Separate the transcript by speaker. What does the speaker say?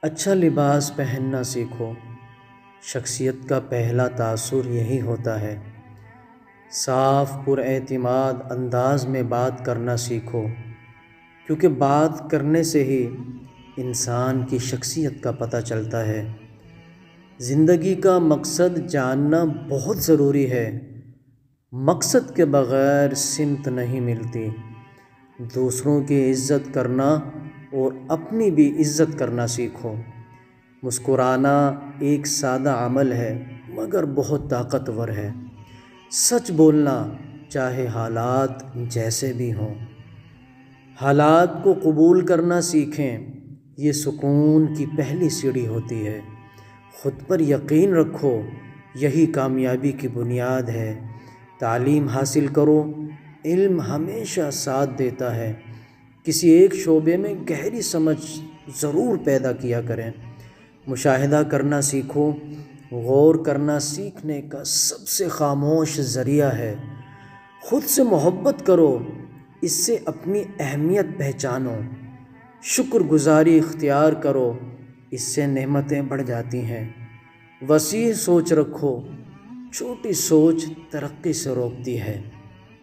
Speaker 1: اچھا لباس پہننا سیکھو، شخصیت کا پہلا تاثر یہی ہوتا ہے۔ صاف پر اعتماد انداز میں بات کرنا سیکھو، کیونکہ بات کرنے سے ہی انسان کی شخصیت کا پتہ چلتا ہے۔ زندگی کا مقصد جاننا بہت ضروری ہے۔ مقصد کے بغیر سمت نہیں ملتی۔ دوسروں کی عزت کرنا اور اپنی بھی عزت کرنا سیکھو۔ مسکرانا ایک سادہ عمل ہے مگر بہت طاقتور ہے۔ سچ بولنا چاہے حالات جیسے بھی ہوں۔ حالات کو قبول کرنا سیکھیں، یہ سکون کی پہلی سیڑھی ہوتی ہے۔ خود پر یقین رکھو، یہی کامیابی کی بنیاد ہے۔ تعلیم حاصل کرو، علم ہمیشہ ساتھ دیتا ہے۔ کسی ایک شعبے میں گہری سمجھ ضرور پیدا کیا کریں۔ مشاہدہ کرنا سیکھو، غور کرنا سیکھنے کا سب سے خاموش ذریعہ ہے۔ خود سے محبت کرو، اس سے اپنی اہمیت پہچانو۔ شکر گزاری اختیار کرو، اس سے نعمتیں بڑھ جاتی ہیں۔ وسیع سوچ رکھو، چھوٹی سوچ ترقی سے روکتی ہے۔